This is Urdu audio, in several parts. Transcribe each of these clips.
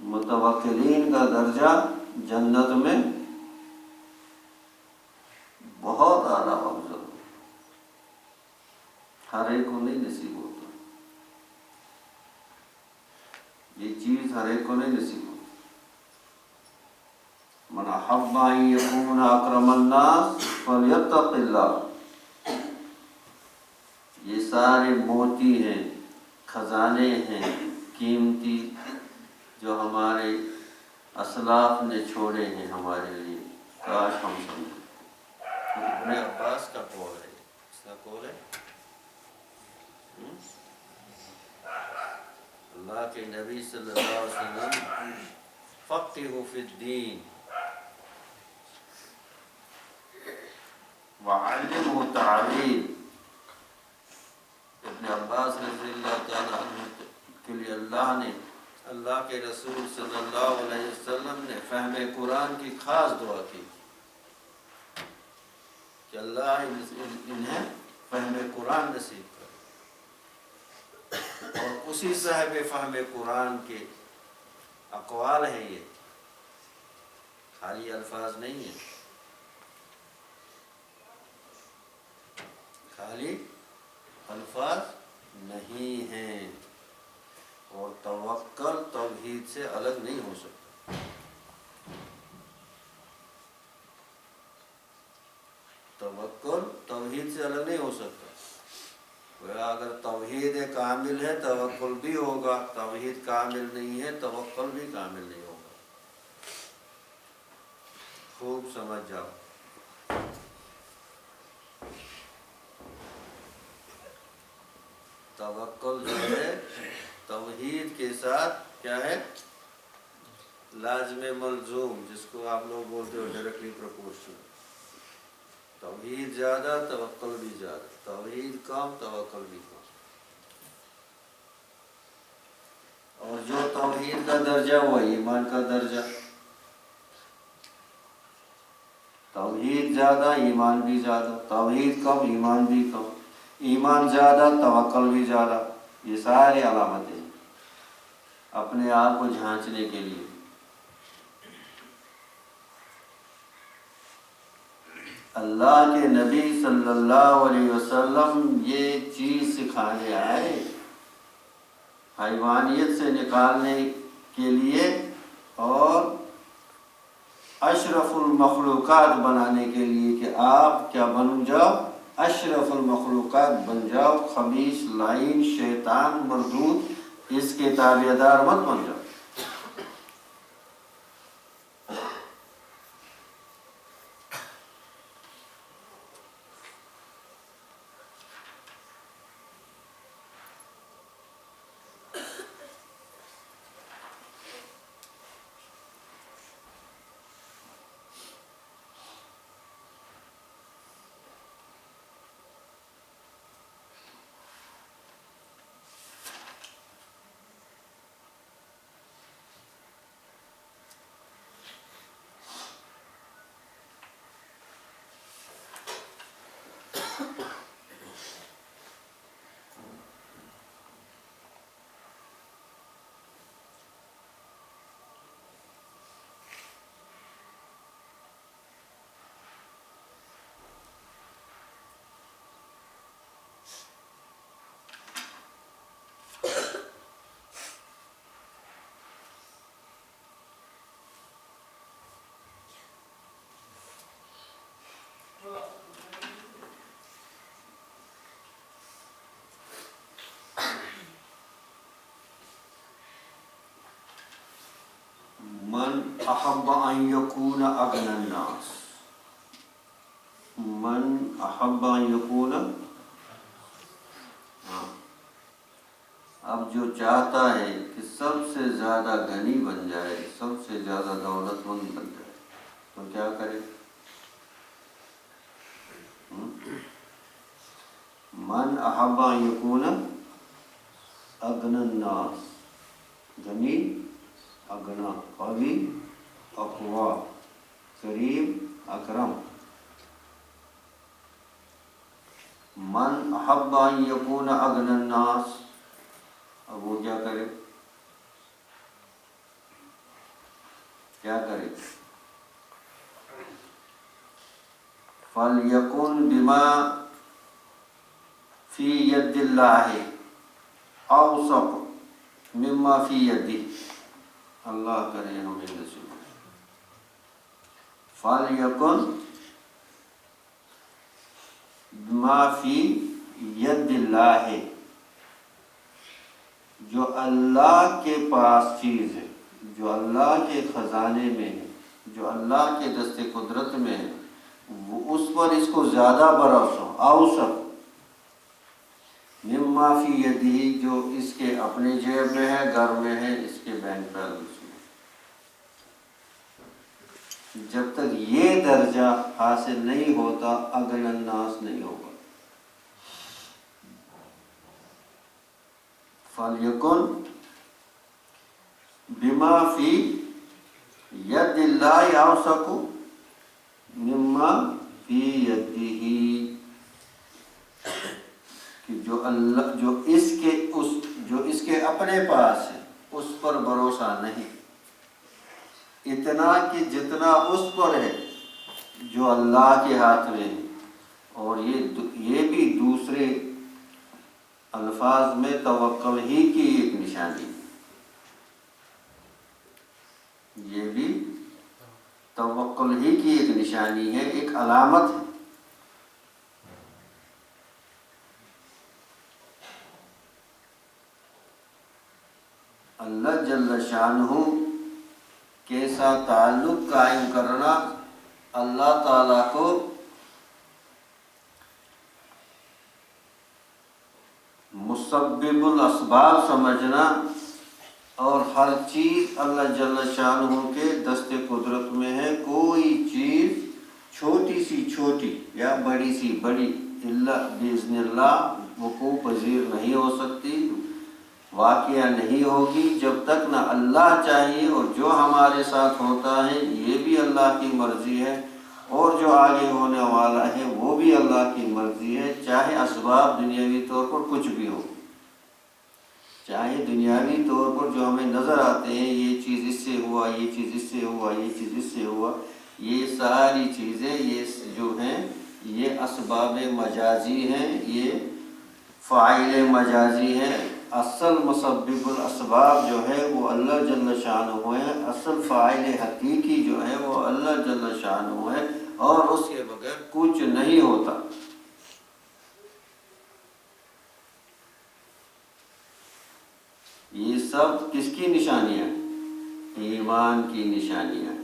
متوکلین کا درجہ جنت میں بہت اعلیٰ افضل، ہر ایک کو نہیں نصیب ہوتا، یہ چیز ہر ایک کو نہیں نصیب ہوتی۔ من احب ان یکون اکرم الناس فلیتق اللہ، یہ سارے موتی ہیں، خزانے ہیں قیمتی جو ہمارے اسلاف نے چھوڑے ہیں ہمارے لیے، کاش ہم سمجھیں۔ ابن عباس کا قول ہے، اس کا قول ہے اللہ کے نبی صلی اللہ علیہ وسلم فقہوا فی الدین وعلموا تعلیم۔ ابن عباس رضی اللہ تعالیٰ عنہ کے لیے اللہ کے رسول صلی اللہ علیہ وسلم نے فہم قرآن کی خاص دعا کی کہ اللہ انہیں فہم قرآن نصیب کرے، اور اسی صاحب فہم قرآن کے اقوال ہیں، یہ خالی الفاظ نہیں ہیں، خالی الفاظ نہیں ہیں، اور توکل توحید سے الگ نہیں ہو سکتا۔ توکل توحید سے الگ نہیں ہو سکتا۔ اگر توحید کامل ہے توکل بھی ہوگا، توحید کامل نہیں ہے توکل بھی کامل نہیں ہوگا۔ خوب سمجھ جاؤ۔ توکل جو ہے توحید کے ساتھ کیا ہے؟ لازم ملزوم، جس کو آپ لوگ بولتے ہو ڈائریکٹلی پروپورشنل۔ توحید زیادہ توکل بھی زیادہ، توحید کم توکل بھی کم۔ اور جو توحید کا درجہ وہ ایمان کا درجہ، توحید زیادہ ایمان بھی زیادہ، توحید کم ایمان بھی کم، ایمان زیادہ توکل بھی زیادہ۔ یہ سارے علامتیں ہیں اپنے آپ کو جھانچنے کے لیے۔ اللہ کے نبی صلی اللہ علیہ وسلم یہ چیز سکھانے آئے، حیوانیت سے نکالنے کے لیے اور اشرف المخلوقات بنانے کے لیے کہ آپ کیا بن جاؤ؟ اشرف المخلوقات بن جاؤ، خبیث لعین شیطان مردود اس کے تابع دار مت بن جاؤ۔ من احب ان یکون اغنی الناس، من احب ان یکون، اب جو چاہتا ہے کہ سب سے زیادہ غنی بن جائے، سب سے زیادہ دولت مند بن جائے، تو کیا کرے؟ من احب ان یکون اغنی الناس، غنی اغنا، قوی اقوا، کریم اکرم۔ من احب ان یکون اغنی الناس، اب وہ کیا کرے؟ کیا کرے؟ فَلْيَكُنْ بِمَا فِي يَدِّ اللَّهِ أَوْسَطُ مِمَّا فِي يَدِّهِ. اللہ کرے ہمیں نصیب. فَلْيَكُنْ بِمَا فِي يَدِّ اللَّهِ، جو اللہ کے پاس چیز ہے، جو اللہ کے خزانے میں ہے، جو اللہ کے دست قدرت میں ہے، وہ اس پر اس کو زیادہ بھروسہ ہو. اوسط مما فی یدہ، جو اس کے اپنے جیب میں ہے، گھر میں ہے، اس کے بینک بیلنس میں. جب تک یہ درجہ حاصل نہیں ہوتا اغنى الناس نہیں ہوگا. فَلْيَكُنْ بِمَا فِي يَدِّ اللَّهِ أَوْسَطُ مِمَّا فِي يَدِّهِ، کہ جو اس کے اپنے پاس ہے اس پر بھروسہ نہیں، اتنا کہ جتنا اس پر ہے جو اللہ کے ہاتھ میں ہے. اور یہ بھی دوسرے الفاظ میں توکل ہی کی ایک نشانی ہے. یہ بھی توکل ہی کی ایک نشانی ہے، ایک علامت ہے. اللہ جل شانہ کے ساتھ تعلق قائم کرنا، اللہ تعالیٰ کو مسبب الاسباب سمجھنا، اور ہر چیز اللہ جل شانہ کے دست قدرت میں ہے. کوئی چیز چھوٹی سی چھوٹی یا بڑی سی بڑی الا باذن اللہ وقوع پذیر نہیں ہو سکتی، واقعہ نہیں ہوگی جب تک نہ اللہ چاہیے. اور جو ہمارے ساتھ ہوتا ہے یہ بھی اللہ کی مرضی ہے، اور جو آگے ہونے والا ہے وہ بھی اللہ کی مرضی ہے. چاہے اسباب دنیاوی طور پر کچھ بھی ہو، چاہے دنیاوی طور پر جو ہمیں نظر آتے ہیں، یہ چیز اس سے ہوا، یہ چیز اس سے ہوا، یہ چیز اس سے ہوا، یہ ساری چیزیں یہ جو ہیں یہ اسباب مجازی ہیں، یہ فاعل مجازی ہیں. اصل مسبب الاسباب جو ہے وہ اللہ جل شانہ ہے، اصل فاعل حقیقی جو ہے وہ اللہ جل شانہ ہے، اور اس کے بغیر کچھ نہیں ہوتا. یہ سب کس کی نشانیاں؟ ایمان کی نشانیاں.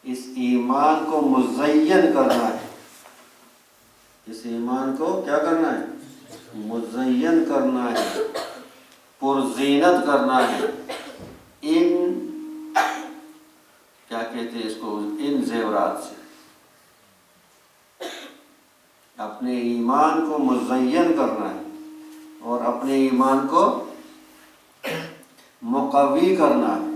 اس ایمان کو مزین کرنا ہے، اس ایمان کو کیا کرنا ہے؟ مزین کرنا ہے، پرزینت کرنا ہے. ان کیا کہتے ہیں اس کو؟ ان زیورات سے اپنے ایمان کو مزین کرنا ہے، اور اپنے ایمان کو مقوی کرنا ہے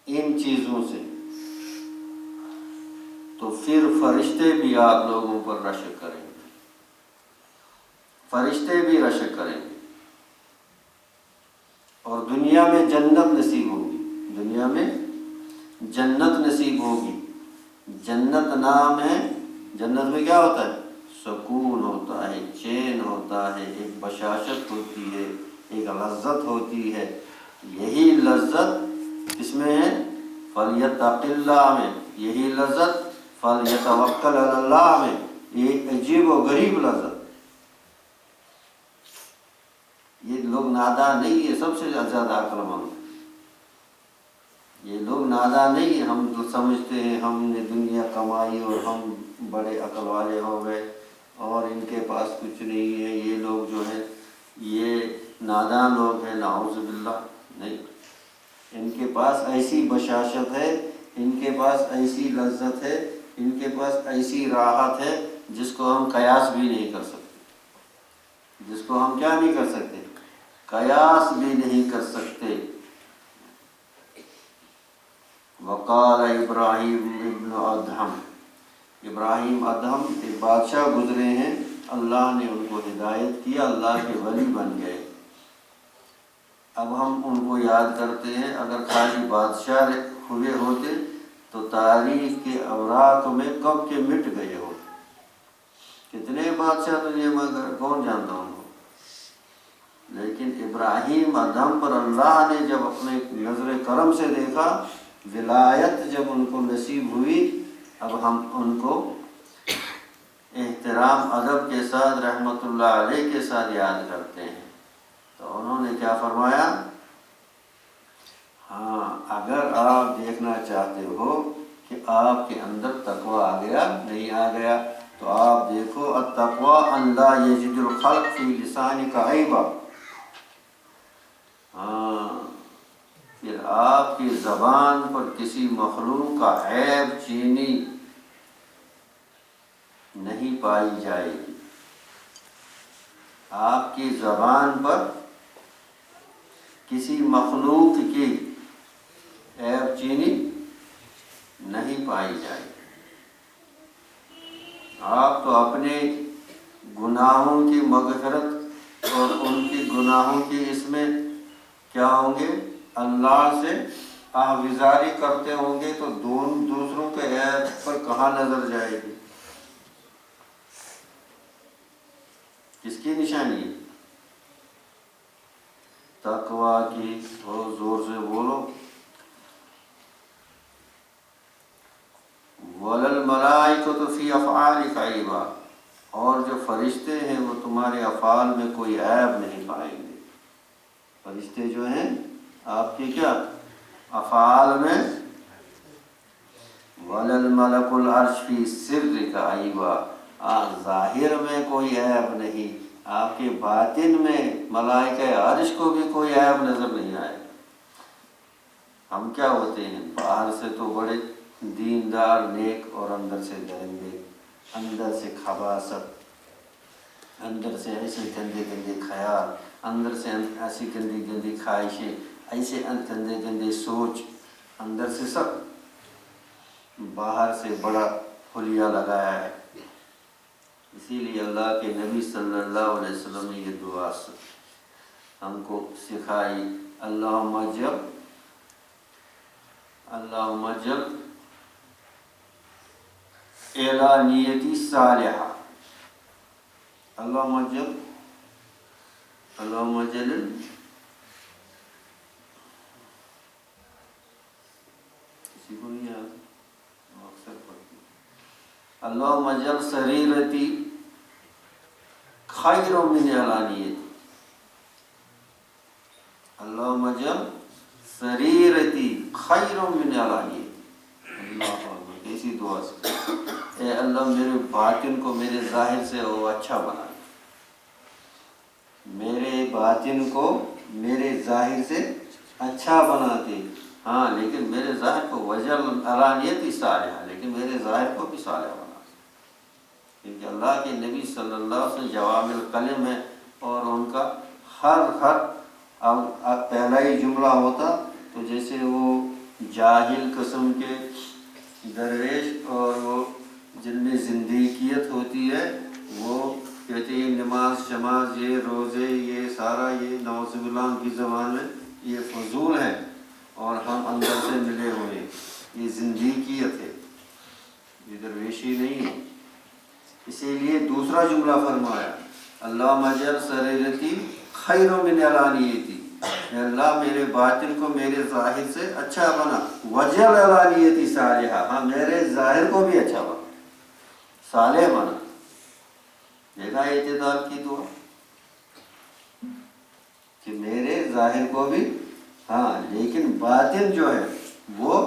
ان چیزوں سے. تو پھر فرشتے بھی آپ لوگوں پر رشک کریں گے، فرشتے بھی رشک کریں گے، اور دنیا میں جنت نصیب ہوگی، دنیا میں جنت نصیب ہوگی. جنت نام ہے، جنت میں کیا ہوتا ہے؟ سکون ہوتا ہے، چین ہوتا ہے، ایک بشاشت ہوتی ہے، ایک لذت ہوتی ہے. یہی لذت اس میں ہے فَلْيَتَّقِ اللَّهَ میں، یہی لذت فَلْيَتَوَكَّلْ عَلَى اللَّهَ میں. ایک عجیب و غریب لذت. یہ لوگ نادان نہیں ہے، سب سے زیادہ عقل مند. یہ لوگ نادان نہیں ہیں. ہم تو سمجھتے ہیں ہم نے دنیا کمائی اور ہم بڑے عقل والے ہو گئے اور ان کے پاس کچھ نہیں ہے. یہ لوگ جو ہے یہ نادان لوگ ہیں، نعوذ باللہ. نہیں، ان کے پاس ایسی بشاشت ہے، ان کے پاس ایسی لذت ہے، ان کے پاس ایسی راحت ہے جس کو ہم قیاس بھی نہیں کر سکتے، جس کو ہم کیا نہیں کر سکتے؟ قیاس بھی نہیں کر سکتے. وقال ابراہیم ابن ادہم، ابراہیم ادہم ایک بادشاہ گزرے ہیں، اللہ نے ان کو ہدایت کیا، اللہ کے ولی بن گئے. اب ہم ان کو یاد کرتے ہیں. اگر خالی بادشاہ ہوئے ہوتے تو تاریخ کے اوراق میں کب کے مٹ گئے ہوتے. کتنے بادشاہ دنیا میں اگر کون جانتا ان کو. لیکن ابراہیم ادم پر اللہ نے جب اپنے نظر کرم سے دیکھا، ولایت جب ان کو نصیب ہوئی، اب ہم ان کو احترام ادب کے ساتھ رحمت اللہ علیہ کے ساتھ یاد کرتے ہیں. تو انہوں نے کیا فرمایا؟ ہاں، اگر آپ دیکھنا چاہتے ہو کہ آپ کے اندر تقویٰ آ گیا نہیں آ گیا، تو آپ دیکھو التقویٰ ان لا یجد الخلق فی لسانک عیبا. ہاں، پھر آپ کی زبان پر کسی مخلوق کا عیب چینی نہیں پائی جائے گی. آپ کی زبان پر کسی مخلوق کی عیب چینی نہیں پائی جائے گی. آپ تو اپنے گناہوں کی مغفرت اور ان کی گناہوں کی اس میں کیا ہوں گے؟ اللہ سے آہوزاری کرتے ہوں گے، تو دوسروں کے عیب پر کہاں نظر جائے گی؟ کس کی نشانی ہے؟ تقویٰ کی. بہت زور سے بولو. وَلَلْمَلَائِكَةُ فِي أَفْعَالِكَ عَیْبًا. اور جو فرشتے ہیں وہ تمہارے افعال میں کوئی عیب نہیں پائیں گے. فرشتے جو ہیں آپ کے کیا افعال میں. وَلَلْمَلَكُ الْعَرْشِ فِي سِرِّكَ عَیْبًا. ظاہر میں کوئی عیب نہیں، آپ کے باطن میں ملائکہ عرش کو بھی کوئی عیب نظر نہیں آئے. ہم کیا ہوتے ہیں؟ باہر سے تو بڑے دیندار نیک اور اندر سے درندے، اندر سے خباثت، اندر سے ایسے گندے گندے خیال، اندر سے ایسی گندی گندی خواہشیں، ایسے گندے گندے سوچ، اندر سے سب، باہر سے بڑا حلیہ لگایا ہے. اسی لیے اللہ کے نبی صلی اللہ علیہ وسلم نے یہ دعا ہم کو سکھائی. اللہم اجعل اعلانیتی صالحہ. اللہم اجعل کسی کو نہیں یاد، اکثر پڑھتی. اللہم اجعل سریرتی خیر من علانیتی. اللہم اجعل سریرتی خیر من علانیتی. اللہ اکبر. کیسی دعا سے، اے اللہ میرے باطن کو میرے ظاہر سے وہ اچھا بنا دے. میرے باطن کو میرے ظاہر سے اچھا بنا دے. ہاں، لیکن میرے ظاہر کو وجل علانیتی صالحہ، لیکن میرے ظاہر کو بھی صالح بنا دے. کیونکہ اللہ کے نبی صلی اللہ علیہ وسلم جوامع الکلم ہے، اور ان کا ہر اب پہلا ہی جملہ ہوتا تو جیسے وہ جاہل قسم کے درویش اور وہ جن میں زندیقیت ہوتی ہے، وہ کہتے ہیں نماز شماز، یہ روزے، یہ سارا، یہ نعوذ باللہ کی زبان میں یہ فضول ہے، اور ہم اندر سے ملے ہوئے ہیں. یہ زندیقیت ہے، یہ درویشی نہیں ہے. اسی لیے دوسرا جملہ فرمایا اللہم اجعل سریرتی خیر من علانیتی. اللہ میرے باطن کو میرے ظاہر سے اچھا بنا. وجعل علانیتی صالحہ. ہاں، میرے ظاہر کو بھی اچھا بنا، صالح بنا. دیکھا اعتدال کی دعا کہ میرے ظاہر کو بھی، ہاں، لیکن باطن جو ہے وہ،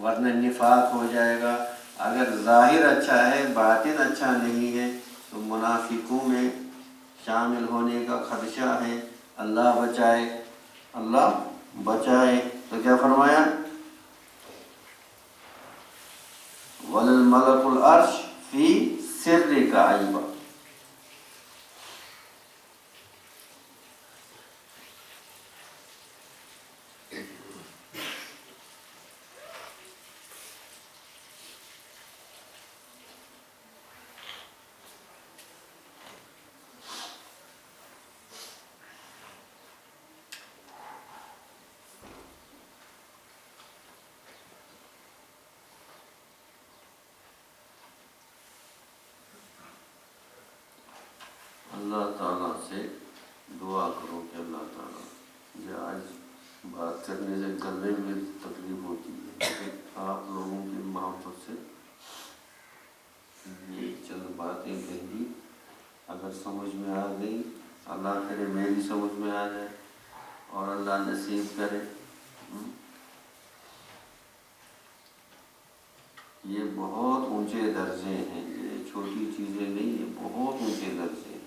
ورنہ نفاق ہو جائے گا. اگر ظاہر اچھا ہے باطن اچھا نہیں ہے تو منافقوں میں شامل ہونے کا خدشہ ہے. اللہ بچائے، اللہ بچائے. تو کیا فرمایا؟ وَلِلْمَلَكُ الْعَرْشِ فِي سِرِّكَ عَیْبًا. اللہ تعالیٰ سے دعا کرو کہ اللہ تعالیٰ، یہ آج بات کرنے سے گلے میں تکلیف ہوتی ہے، لیکن آپ لوگوں کی محبت سے یہ چند باتیں کہی، اگر سمجھ میں آ گئی، اللہ کرے میری سمجھ میں آ جائے اور اللہ نصیب کرے۔ یہ بہت اونچے درجے ہیں، یہ چھوٹی چیزیں نہیں، یہ بہت اونچے درجے ہیں۔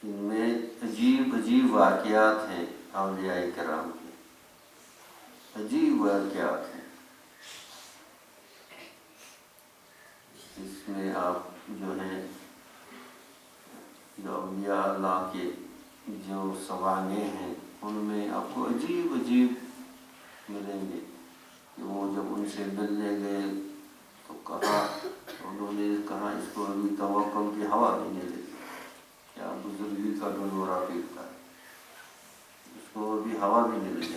ان میں عجیب عجیب واقعات ہیں اولیاء کرام کے، عجیب واقعات ہیں۔ اس میں آپ جو ہیں جو اولیاء اللہ کے جو سوانح ہیں ان میں آپ کو عجیب عجیب ملیں گے کہ وہ جب ان سے ملنے گئے تو کہا، انہوں نے کہا اس کو ابھی توکل کی ہوا بھی نہیں لگی، کیا بزرگی کا ڈنورا پیٹتا ہے، اس کو ابھی ہوا بھی نہیں لگی۔